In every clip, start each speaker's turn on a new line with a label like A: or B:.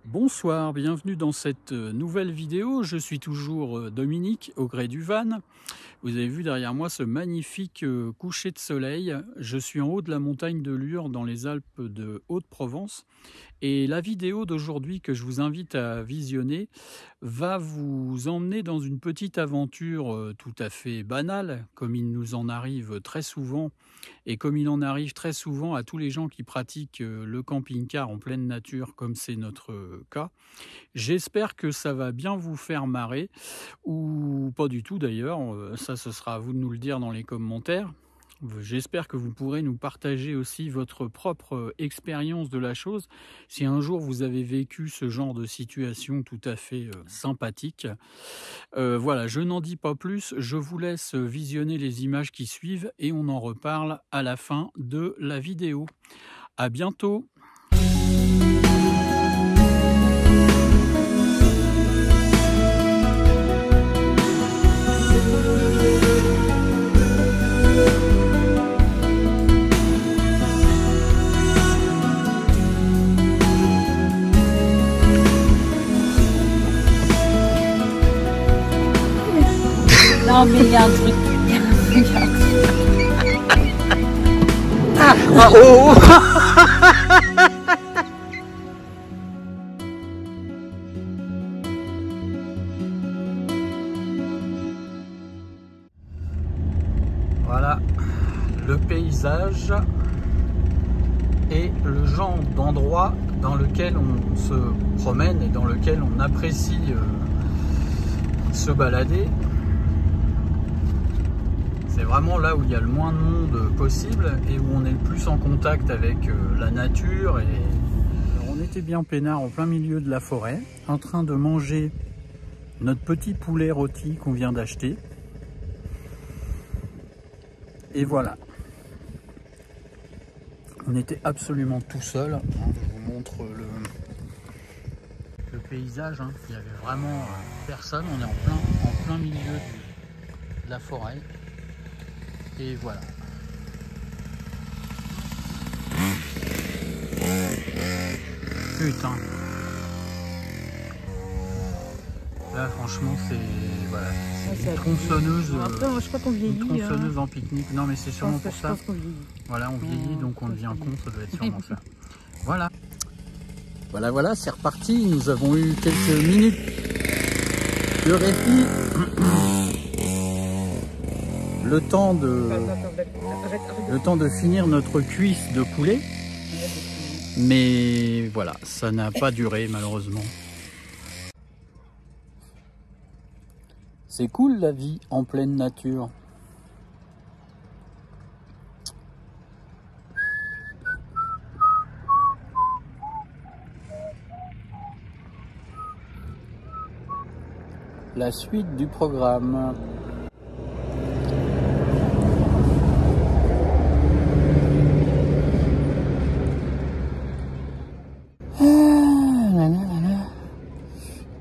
A: Bonsoir, bienvenue dans cette nouvelle vidéo. Je suis toujours Dominique au gré du Van. Vous avez vu derrière moi ce magnifique coucher de soleil. Je suis en haut de la montagne de Lure dans les Alpes de Haute-Provence. Et la vidéo d'aujourd'hui que je vous invite à visionner va vous emmener dans une petite aventure tout à fait banale, comme il nous en arrive très souvent, et comme il en arrive très souvent à tous les gens qui pratiquent le camping-car en pleine nature, comme c'est notre cas. J'espère que ça va bien vous faire marrer, ou pas du tout d'ailleurs, ça ce sera à vous de nous le dire dans les commentaires. J'espère que vous pourrez nous partager aussi votre propre expérience de la chose. Si un jour vous avez vécu ce genre de situation tout à fait sympathique. Voilà, je n'en dis pas plus. Je vous laisse visionner les images qui suivent et on en reparle à la fin de la vidéo. À bientôt!
B: Non mais il y a un truc.
A: Ah, oh. Voilà le paysage et le genre d'endroit dans lequel on se promène et dans lequel on apprécie se balader. C'est vraiment là où il y a le moins de monde possible et où on est le plus en contact avec la nature. Alors, on était bien peinard en plein milieu de la forêt, en train de manger notre petit poulet rôti qu'on vient d'acheter. Et voilà. On était absolument tout seul. Je vous montre le paysage. Il n'y avait vraiment personne. On est en plein milieu de la forêt. Et voilà. Putain. Là franchement c'est voilà, une tronçonneuse.
B: Après, moi, je crois qu'on vieillit.
A: Une tronçonneuse en pique-nique. Non mais c'est sûrement pour ça. Voilà, on vieillit donc on devient con, ça doit être sûrement ça. Voilà. Voilà, c'est reparti. Nous avons eu quelques minutes de répit. Le temps de finir notre cuisse de poulet. Mais voilà, ça n'a pas duré malheureusement. C'est cool la vie en pleine nature. La suite du programme.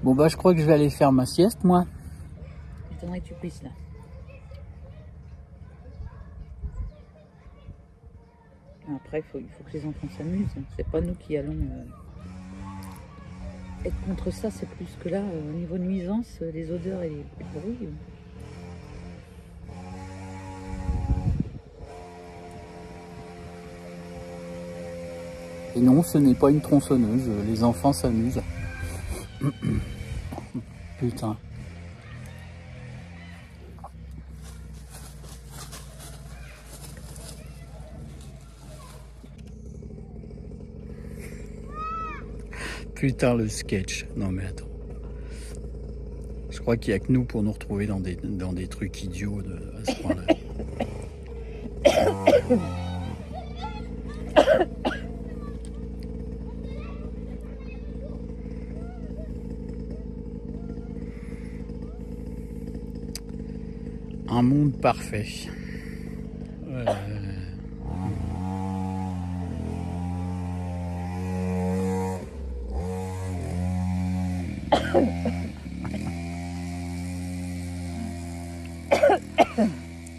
A: Bon bah je crois que je vais aller faire ma sieste moi.
B: J'attendrai que tu puisses là. Après il faut que les enfants s'amusent. C'est pas nous qui allons être contre ça. C'est plus que là au niveau nuisance, les odeurs et les bruits.
A: Et non, ce n'est pas une tronçonneuse, les enfants s'amusent. Putain. Putain le sketch. Non mais attends. Je crois qu'il n'y a que nous pour nous retrouver dans des trucs idiots à ce point-là. Un monde parfait.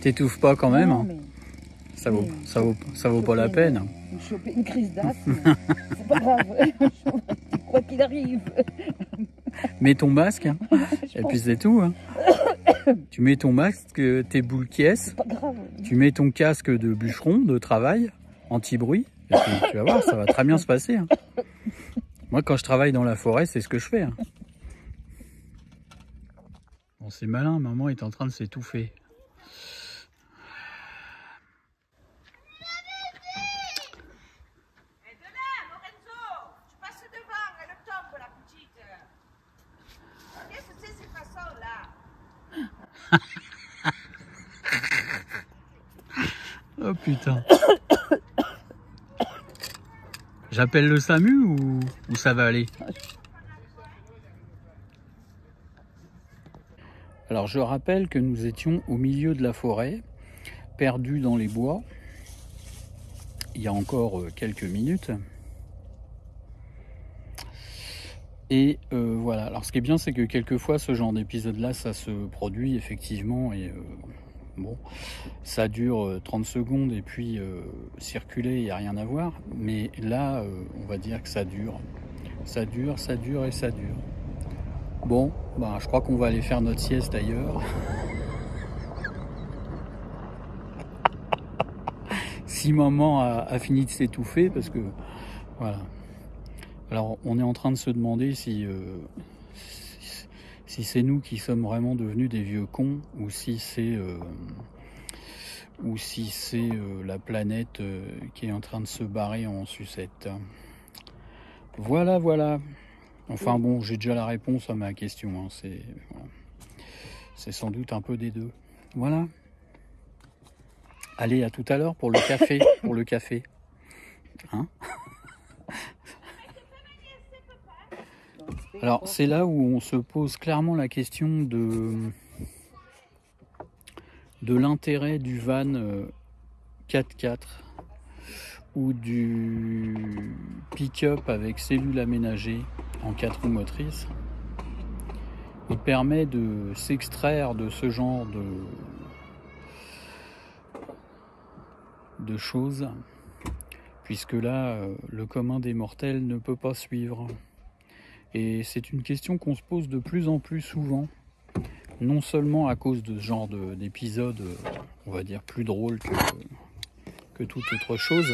A: T'étouffes pas quand même, hein. Ça vaut pas la peine.
B: Choper une crise d'asthme, c'est pas grave. Quoi qu'il arrive.
A: Mets ton masque, hein. Et puis c'est tout. Hein. Tu mets ton masque, tes boules qui est.
B: Pas grave.
A: Tu mets ton casque de bûcheron, de travail, anti-bruit. Et puis tu vas voir, ça va très bien se passer. Hein. Moi, quand je travaille dans la forêt, c'est ce que je fais. Hein. Bon, c'est malin, maman est en train de s'étouffer. Oh putain. J'appelle le SAMU ou ça va aller? Alors je rappelle que nous étions au milieu de la forêt, perdus dans les bois, il y a encore quelques minutes. Et voilà, alors ce qui est bien, c'est que quelquefois ce genre d'épisode-là, ça se produit effectivement et bon, ça dure 30 secondes et puis circuler, il n'y a rien à voir. Mais là, on va dire que ça dure. Ça dure, ça dure et ça dure. Bon, bah, je crois qu'on va aller faire notre sieste ailleurs. Si maman a fini de s'étouffer, parce que voilà. Alors on est en train de se demander si c'est nous qui sommes vraiment devenus des vieux cons ou si c'est la planète qui est en train de se barrer en sucette. Voilà, voilà. Enfin bon, j'ai déjà la réponse à ma question. Hein. C'est sans doute un peu des deux. Voilà. Allez, à tout à l'heure pour le café. Pour le café. Hein? Alors, c'est là où on se pose clairement la question de l'intérêt du van 4x4 ou du pick-up avec cellule aménagée en 4 roues motrices. Il permet de s'extraire de ce genre de choses, puisque là, le commun des mortels ne peut pas suivre. Et c'est une question qu'on se pose de plus en plus souvent, non seulement à cause de ce genre d'épisodes, on va dire, plus drôles que toute autre chose,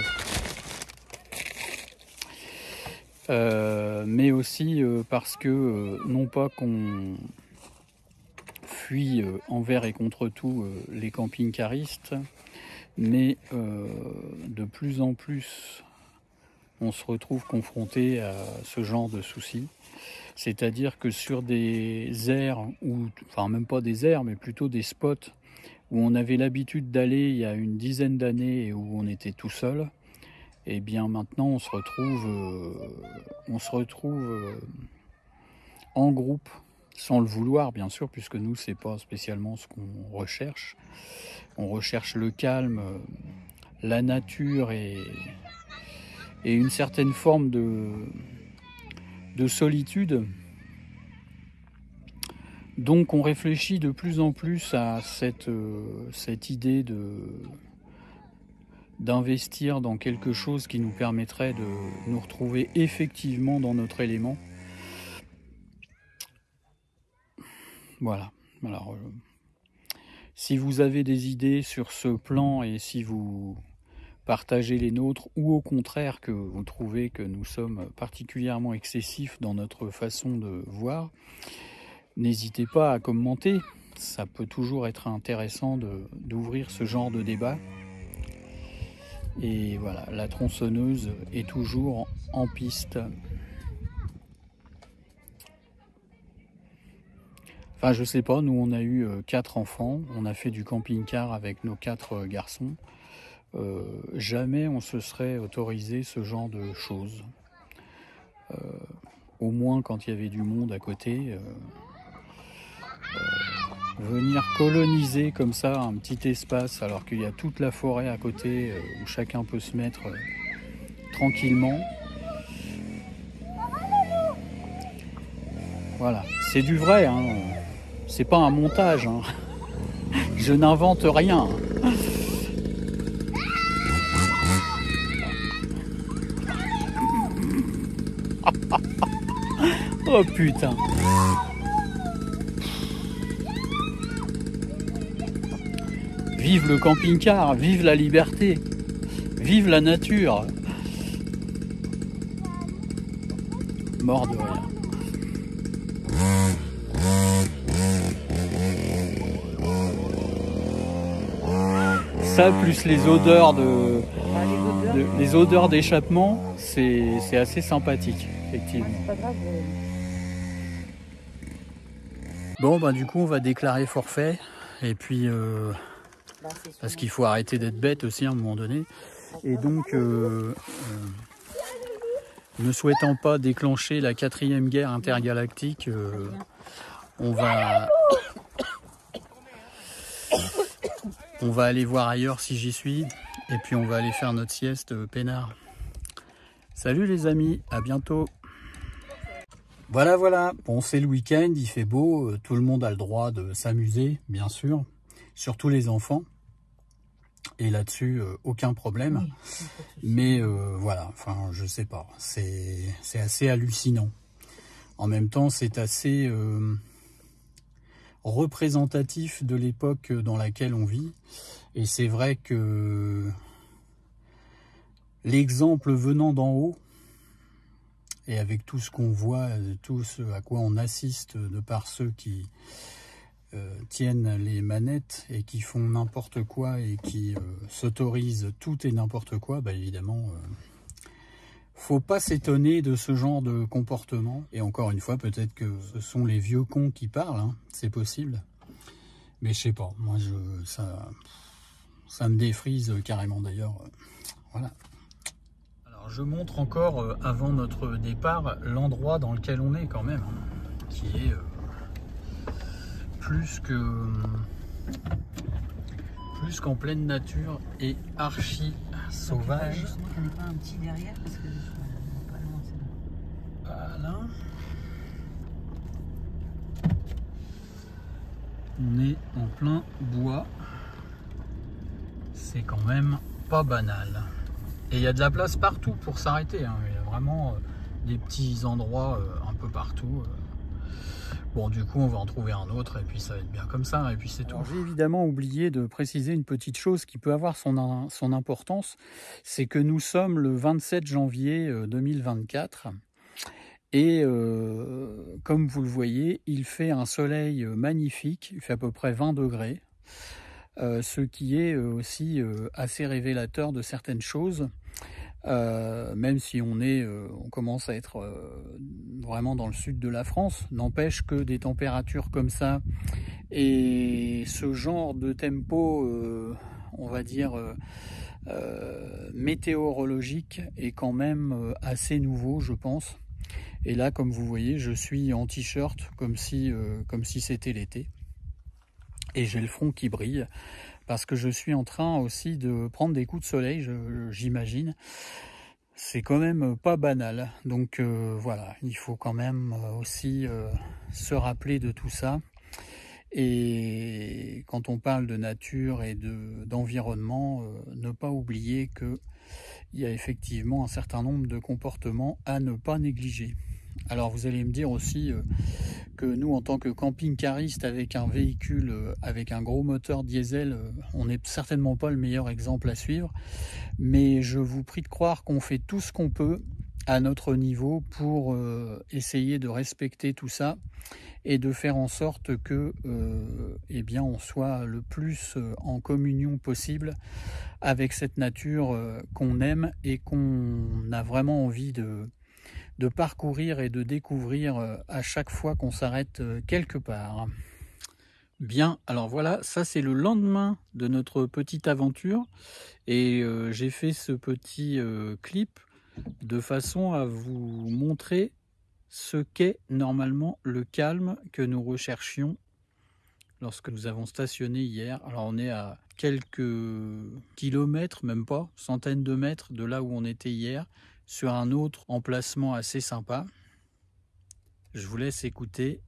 A: mais aussi parce que, non pas qu'on fuit envers et contre tout les camping-caristes, mais de plus en plus on se retrouve confronté à ce genre de soucis. C'est-à-dire que sur des aires, enfin même pas des aires, mais plutôt des spots où on avait l'habitude d'aller il y a une dizaine d'années et où on était tout seul, et bien maintenant on se retrouve en groupe, sans le vouloir bien sûr, puisque nous c'est pas spécialement ce qu'on recherche. On recherche le calme, la nature et une certaine forme de solitude. Donc on réfléchit de plus en plus à cette idée d'investir dans quelque chose qui nous permettrait de nous retrouver effectivement dans notre élément. Voilà. Alors, si vous avez des idées sur ce plan et si vous partagez les nôtres, ou au contraire que vous trouvez que nous sommes particulièrement excessifs dans notre façon de voir, n'hésitez pas à commenter. Ça peut toujours être intéressant d'ouvrir ce genre de débat. Et voilà, la tronçonneuse est toujours en piste. Enfin, je sais pas, nous on a eu 4 enfants, on a fait du camping-car avec nos 4 garçons. Jamais on se serait autorisé ce genre de choses. Au moins quand il y avait du monde à côté. Venir coloniser comme ça un petit espace alors qu'il y a toute la forêt à côté où chacun peut se mettre tranquillement. Voilà, c'est du vrai, hein. C'est pas un montage, hein. Je n'invente rien. Oh putain. Vive le camping-car, vive la liberté, vive la nature. Mort de rire. Ça plus les odeurs les odeurs d'échappement, c'est assez sympathique, effectivement.
B: C'est pas grave.
A: Bon bah du coup on va déclarer forfait et puis parce qu'il faut arrêter d'être bête aussi à un moment donné. Et donc ne souhaitant pas déclencher la 4e guerre intergalactique, on va aller voir ailleurs si j'y suis. Et puis on va aller faire notre sieste peinard. Salut les amis, à bientôt. Voilà, bon c'est le week-end, il fait beau, tout le monde a le droit de s'amuser, bien sûr, surtout les enfants. Et là-dessus, aucun problème. Oui, mais voilà, enfin je sais pas, c'est assez hallucinant. En même temps, c'est assez représentatif de l'époque dans laquelle on vit. Et c'est vrai que l'exemple venant d'en haut, et avec tout ce qu'on voit, tout ce à quoi on assiste de par ceux qui tiennent les manettes et qui font n'importe quoi et qui s'autorisent tout et n'importe quoi, bah évidemment, faut pas s'étonner de ce genre de comportement. Et encore une fois, peut-être que ce sont les vieux cons qui parlent, hein, c'est possible. Mais je sais pas, moi ça me défrise carrément d'ailleurs. Voilà. Alors je montre encore avant notre départ l'endroit dans lequel on est quand même, hein, qui est plus qu'en pleine nature et archi sauvage.
B: Il n'y en a pas un petit derrière parce que pas loin,
A: voilà. On est en plein bois. C'est quand même pas banal. Et il y a de la place partout pour s'arrêter, hein. Il y a vraiment des petits endroits un peu partout. Bon, du coup, on va en trouver un autre et puis ça va être bien comme ça. Et puis c'est tout. J'ai évidemment oublié de préciser une petite chose qui peut avoir son importance. C'est que nous sommes le 27 janvier 2024. Et comme vous le voyez, il fait un soleil magnifique. Il fait à peu près 20 degrés. Ce qui est aussi assez révélateur de certaines choses, même si on commence à être vraiment dans le sud de la France. N'empêche que des températures comme ça et ce genre de tempo, on va dire météorologique, est quand même assez nouveau, je pense. Et là, comme vous voyez, je suis en t-shirt comme si c'était l'été. Et j'ai le front qui brille parce que je suis en train aussi de prendre des coups de soleil, j'imagine. C'est quand même pas banal. Donc voilà, il faut quand même aussi se rappeler de tout ça. Et quand on parle de nature et d'environnement, ne pas oublier qu'il y a effectivement un certain nombre de comportements à ne pas négliger. Alors vous allez me dire aussi que nous, en tant que camping-cariste avec un véhicule avec un gros moteur diesel, on n'est certainement pas le meilleur exemple à suivre. Mais je vous prie de croire qu'on fait tout ce qu'on peut à notre niveau pour essayer de respecter tout ça et de faire en sorte que eh bien, on soit le plus en communion possible avec cette nature qu'on aime et qu'on a vraiment envie de parcourir et de découvrir à chaque fois qu'on s'arrête quelque part. Bien, alors voilà, ça c'est le lendemain de notre petite aventure et j'ai fait ce petit clip de façon à vous montrer ce qu'est normalement le calme que nous recherchions lorsque nous avons stationné hier. Alors on est à quelques kilomètres, même pas, centaines de mètres de là où on était hier, sur un autre emplacement assez sympa. Je vous laisse écouter.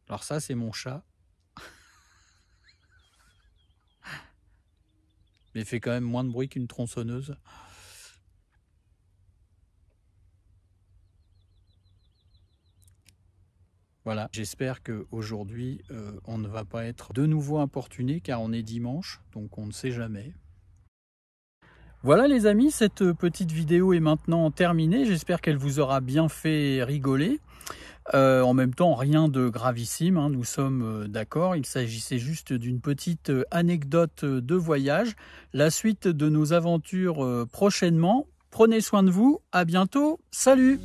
A: Alors ça, c'est mon chat. Mais il fait quand même moins de bruit qu'une tronçonneuse. Voilà, j'espère qu'aujourd'hui, on ne va pas être de nouveau importuné car on est dimanche, donc on ne sait jamais. Voilà les amis, cette petite vidéo est maintenant terminée. J'espère qu'elle vous aura bien fait rigoler. En même temps, rien de gravissime, hein, nous sommes d'accord. Il s'agissait juste d'une petite anecdote de voyage. La suite de nos aventures prochainement. Prenez soin de vous, à bientôt, salut!